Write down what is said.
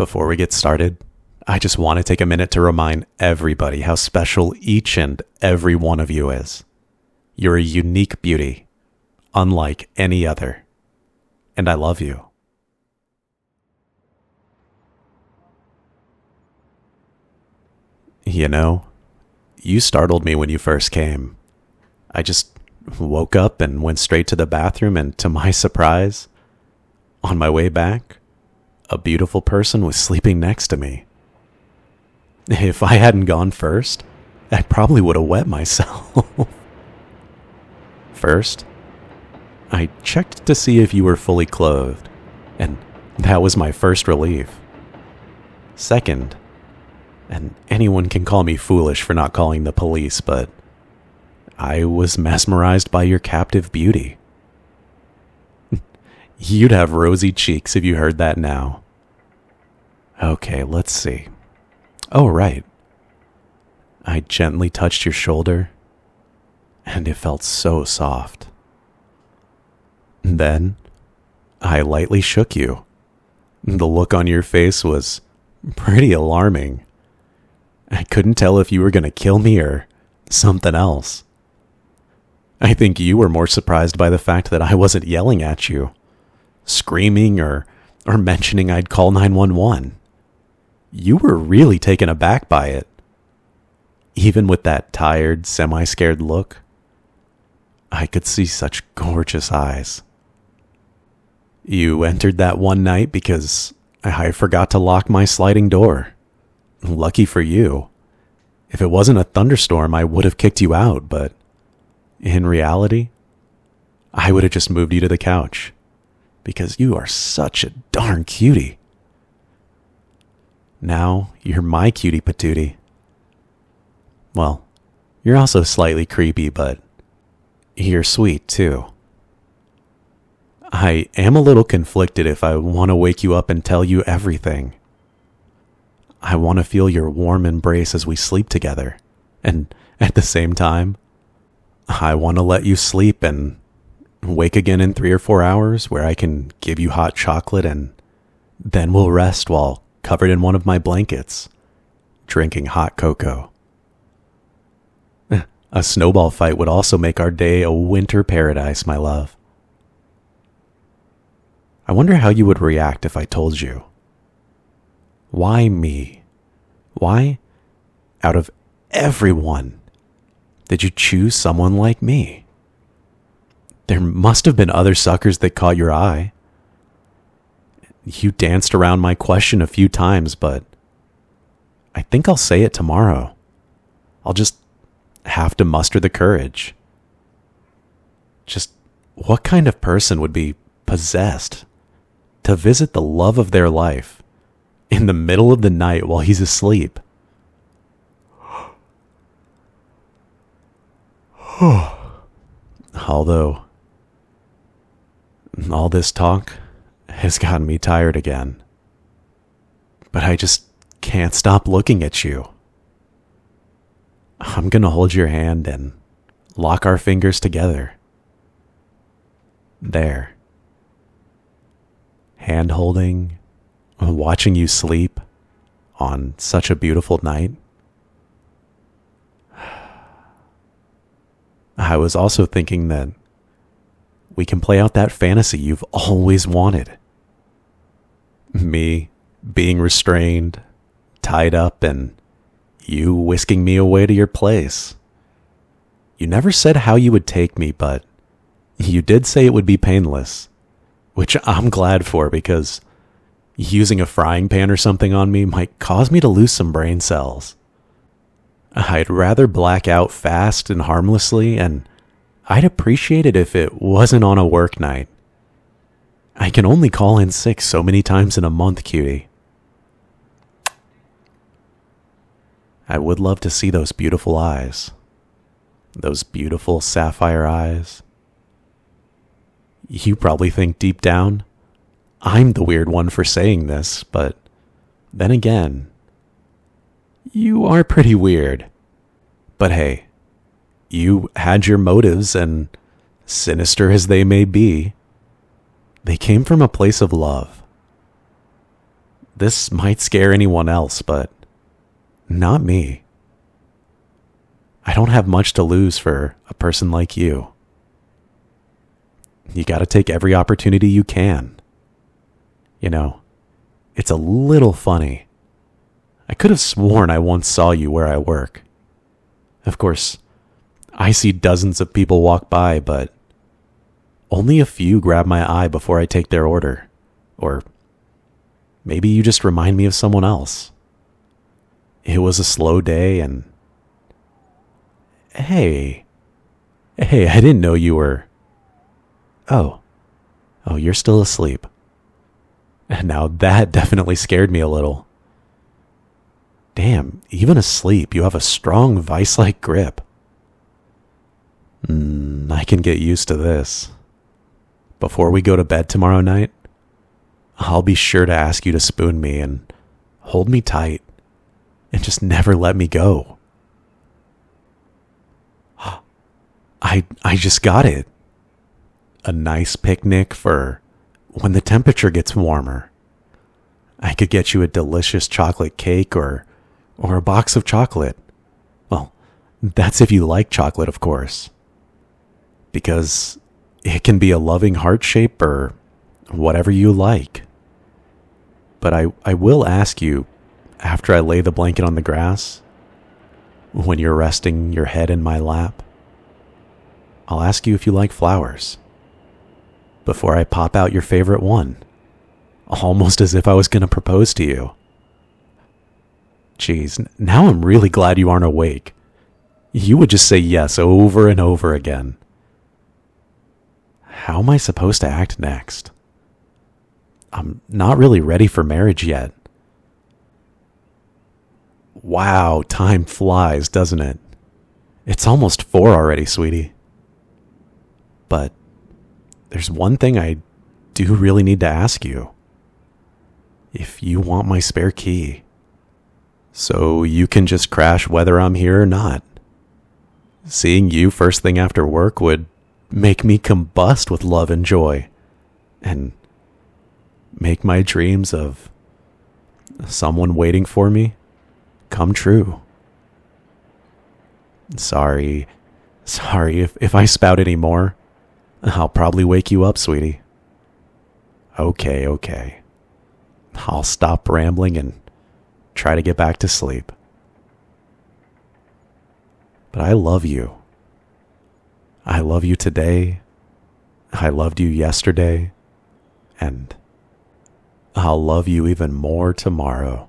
Before we get started, I just want to take a minute to remind everybody how special each and every one of you is. You're a unique beauty, unlike any other, and I love you. You know, you startled me when you first came. I just woke up and went straight to the bathroom, and to my surprise, on my way back, a beautiful person was sleeping next to me. If I hadn't gone first, I probably would have wet myself. First, I checked to see if you were fully clothed, and that was my first relief. Second, and anyone can call me foolish for not calling the police, but I was mesmerized by your captive beauty. You'd have rosy cheeks if you heard that now. Okay, let's see. Oh, right. I gently touched your shoulder, and it felt so soft. Then, I lightly shook you. The look on your face was pretty alarming. I couldn't tell if you were going to kill me or something else. I think you were more surprised by the fact that I wasn't yelling at you, screaming or mentioning I'd call 911. You were really taken aback by it. Even with that tired, semi-scared look, I could see such gorgeous eyes. You entered that one night because I forgot to lock my sliding door. Lucky for you. If it wasn't a thunderstorm, I would have kicked you out, but in reality, I would have just moved you to the couch because you are such a darn cutie. Now you're my cutie patootie. Well, you're also slightly creepy, but you're sweet too. I am a little conflicted if I want to wake you up and tell you everything. I want to feel your warm embrace as we sleep together, and at the same time, I want to let you sleep and wake again in 3 or 4 hours where I can give you hot chocolate, and then we'll rest while covered in one of my blankets, drinking hot cocoa. A snowball fight would also make our day a winter paradise, my love. I wonder how you would react if I told you. Why me? Why, out of everyone, did you choose someone like me? There must have been other suckers that caught your eye. You danced around my question a few times, but I think I'll say it tomorrow. I'll just have to muster the courage. Just what kind of person would be possessed to visit the love of their life in the middle of the night while he's asleep? Although, all this talk has gotten me tired again. But I just can't stop looking at you. I'm gonna hold your hand and lock our fingers together. There. Hand holding, watching you sleep on such a beautiful night. I was also thinking that we can play out that fantasy you've always wanted. Me being restrained, tied up, and you whisking me away to your place. You never said how you would take me, but you did say it would be painless, which I'm glad for because using a frying pan or something on me might cause me to lose some brain cells. I'd rather black out fast and harmlessly, and I'd appreciate it if it wasn't on a work night. I can only call in sick so many times in a month, cutie. I would love to see those beautiful eyes. Those beautiful sapphire eyes. You probably think deep down, I'm the weird one for saying this, but then again, you are pretty weird. But hey, you had your motives, and sinister as they may be, they came from a place of love. this might scare anyone else, but not me. I don't have much to lose for a person like you. You gotta take every opportunity you can. You know, it's a little funny. I could have sworn I once saw you where I work. Of course, I see dozens of people walk by, but only a few grab my eye before I take their order. Or maybe you just remind me of someone else. It was a slow day and... Hey, I didn't know you were... Oh, you're still asleep. Now that definitely scared me a little. Damn, even asleep, you have a strong vice-like grip. I can get used to this. Before we go to bed tomorrow night, I'll be sure to ask you to spoon me and hold me tight and just never let me go. I just got it. A nice picnic for when the temperature gets warmer. I could get you a delicious chocolate cake or a box of chocolate. Well, that's if you like chocolate, of course. Because it can be a loving heart shape or whatever you like. But I will ask you, after I lay the blanket on the grass, when you're resting your head in my lap, I'll ask you if you like flowers. Before I pop out your favorite one. Almost as if I was going to propose to you. Jeez, now I'm really glad you aren't awake. You would just say yes over and over again. How am I supposed to act next? I'm not really ready for marriage yet. Wow, time flies, doesn't it? It's almost 4 already, sweetie. But there's one thing I do really need to ask you. If you want my spare key, so you can just crash whether I'm here or not. Seeing you first thing after work would make me combust with love and joy, and make my dreams of someone waiting for me come true. Sorry if I spout any more. I'll probably wake you up, sweetie. Okay. I'll stop rambling and try to get back to sleep. But I love you. I love you today. I loved you yesterday. And I'll love you even more tomorrow.